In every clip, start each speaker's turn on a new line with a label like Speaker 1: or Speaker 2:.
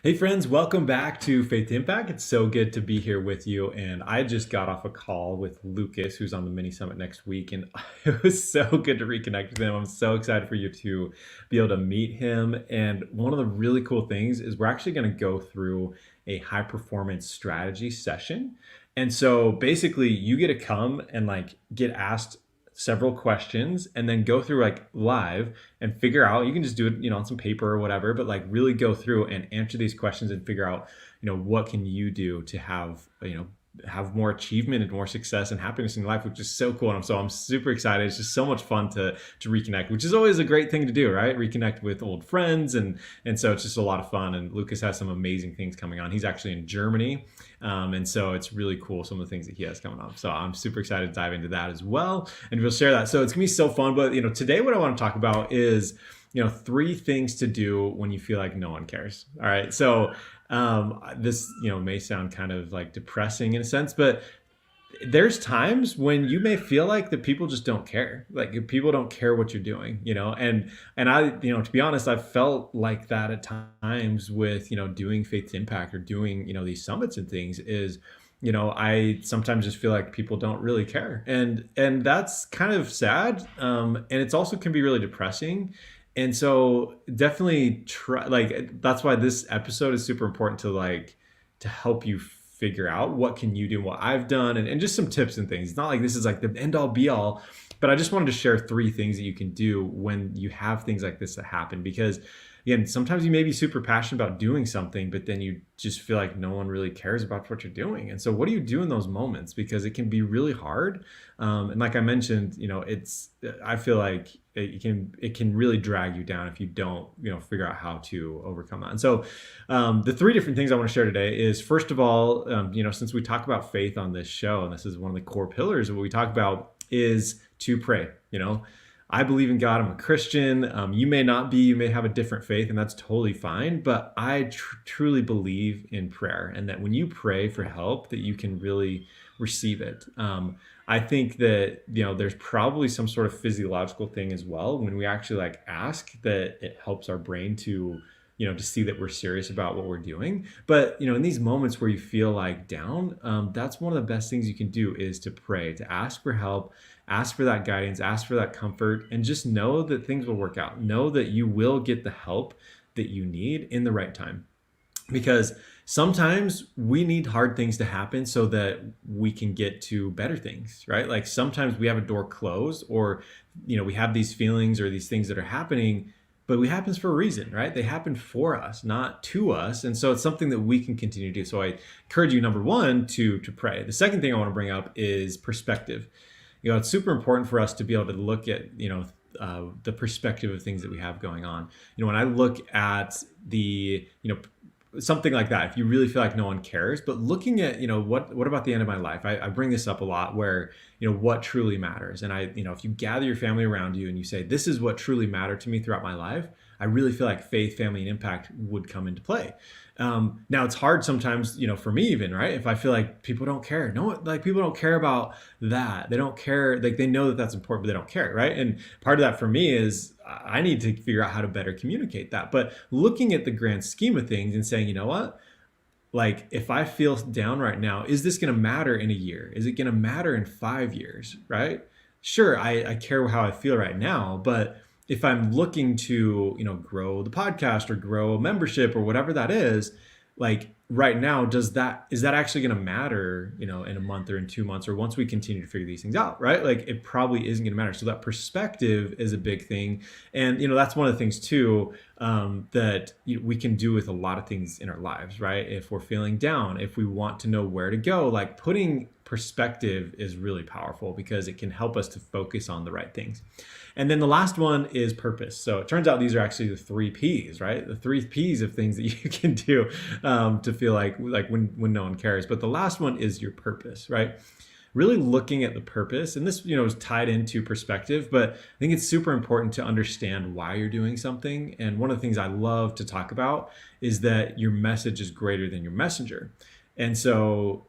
Speaker 1: Hey friends, welcome back to Faith to Impact. It's so good to be here with you. And I just got off a call with Lucas, who's on the mini summit next week. And it was so good to reconnect with him. I'm so excited for you to be able to meet him. And one of the really cool things is we're actually going to go through a high performance strategy session. And so basically, you get to come and get asked several questions and then go through live and figure out. You can just do it on some paper or whatever, but really go through and answer these questions and figure out what can you do to have more achievement and more success and happiness in life, which is so cool. And I'm super excited. It's just so much fun to reconnect, which is always a great thing to do, right? Reconnect with old friends. And so it's just a lot of fun. And Lucas has some amazing things coming on. He's actually in Germany. And so it's really cool, some of the things that he has coming on. So I'm super excited to dive into that as well. And we'll share that. So it's gonna be so fun. But today what I want to talk about is three things to do when you feel like no one cares. All right. So this may sound kind of depressing in a sense, but there's times when you may feel like the people just don't care. Like if people don't care what you're doing, and I, to be honest, I've felt like that at times with, doing Faith to Impact or doing, these summits and things is, I sometimes just feel like people don't really care. And that's kind of sad. And it's also can be really depressing. And so definitely try, that's why this episode is super important to help you figure out what can you do, what I've done, and just some tips and things. It's not like this is like the end all be all, but I just wanted to share three things that you can do when you have things like this that happen. Because again, sometimes you may be super passionate about doing something, but then you just feel like no one really cares about what you're doing. And so what do you do in those moments? Because it can be really hard. And like I mentioned, I feel like it can really drag you down if you don't, figure out how to overcome that. And so the three different things I want to share today is, first of all, since we talk about faith on this show, and this is one of the core pillars of what we talk about, is to pray. I believe in God. I'm a Christian. You may not be, you may have a different faith, and that's totally fine. But I truly believe in prayer, and that when you pray for help, that you can really receive it. I think that, there's probably some sort of physiological thing as well. When we actually ask, that it helps our brain to see that we're serious about what we're doing. But, in these moments where you feel down, that's one of the best things you can do is to pray, to ask for help, ask for that guidance, ask for that comfort, and just know that things will work out. Know that you will get the help that you need in the right time. Because sometimes we need hard things to happen so that we can get to better things, right? Like sometimes we have a door closed, or, we have these feelings or these things that are happening, but it happens for a reason, right? They happen for us, not to us. And so it's something that we can continue to do. So I encourage you, number one, to pray. The second thing I want to bring up is perspective. It's super important for us to be able to look at, the perspective of things that we have going on. When I look at the, something like that, if you really feel like no one cares, but looking at, what about the end of my life? I bring this up a lot where, what truly matters. And if you gather your family around you and you say, this is what truly mattered to me throughout my life, I really feel like faith, family, and impact would come into play. Now it's hard sometimes, for me even, right? If I feel like people don't care, no, people don't care about that. They don't care. They know that that's important, but they don't care, right? And part of that for me is I need to figure out how to better communicate that. But looking at the grand scheme of things and saying, you know what? If I feel down right now, is this going to matter in a year? Is it going to matter in 5 years, right? Sure, I care how I feel right now, but if I'm looking to, grow the podcast or grow a membership or whatever that is, right now, is that actually going to matter, in a month or in 2 months, or once we continue to figure these things out, right? It probably isn't going to matter. So that perspective is a big thing. And, that's one of the things too, that we can do with a lot of things in our lives, right? If we're feeling down, if we want to know where to go, putting perspective is really powerful because it can help us to focus on the right things. And then the last one is purpose. So it turns out these are actually the 3 P's, right? The 3 P's of things that you can do to feel like when no one cares. But the last one is your purpose, right? Really looking at the purpose, and this is tied into perspective, but I think it's super important to understand why you're doing something. And one of the things I love to talk about is that your message is greater than your messenger. And so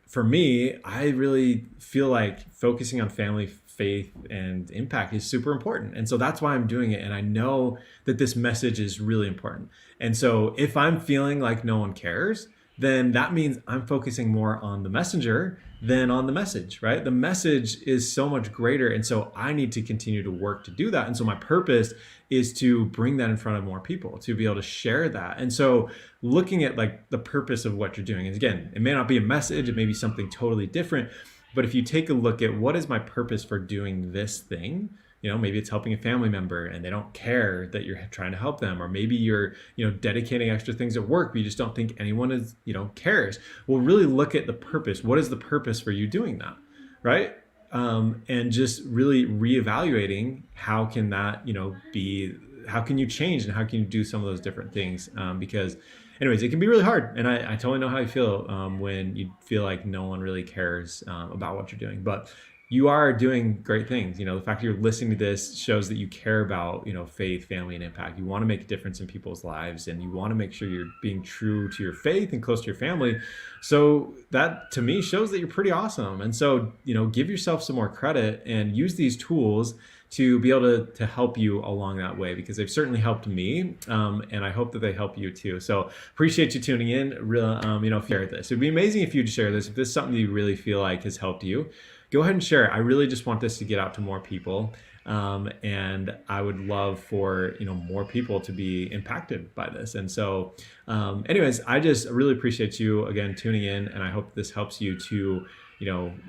Speaker 1: for me, I really feel like focusing on family, faith and impact is super important. And so that's why I'm doing it. And I know that this message is really important. And so if I'm feeling like no one cares, then that means I'm focusing more on the messenger than on the message, right? The message is so much greater. And so I need to continue to work to do that. And so my purpose is to bring that in front of more people, to be able to share that. And so looking at like the purpose of what you're doing, and again, it may not be a message, it may be something totally different. But if you take a look at what is my purpose for doing this thing, maybe it's helping a family member and they don't care that you're trying to help them, or maybe you're, dedicating extra things at work, but you just don't think anyone is, cares. Well, really look at the purpose. What is the purpose for you doing that, right? And just really reevaluating how can that, be, how can you change and how can you do some of those different things? Because anyways, it can be really hard. And I totally know how you feel when you feel like no one really cares about what you're doing. But you are doing great things. The fact that you're listening to this shows that you care about, faith, family, and impact. You want to make a difference in people's lives, and you want to make sure you're being true to your faith and close to your family. So that to me shows that you're pretty awesome. And so, give yourself some more credit and use these tools to be able to help you along that way, because they've certainly helped me, and I hope that they help you too. So appreciate you tuning in. If you share this, it'd be amazing if you'd share this. If this is something you really feel like has helped you, go ahead and share it. I really just want this to get out to more people, and I would love for more people to be impacted by this. And so, anyways, I just really appreciate you again tuning in, and I hope this helps you to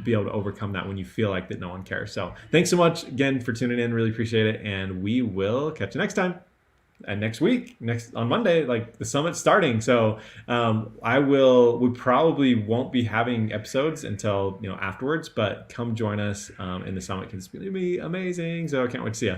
Speaker 1: be able to overcome that when you feel like that no one cares. So thanks so much again for tuning in. Really appreciate it. And we will catch you next time. And next week, on Monday, like the summit's starting. So we probably won't be having episodes until, afterwards, but come join us in the summit because it's going to be amazing. So I can't wait to see you.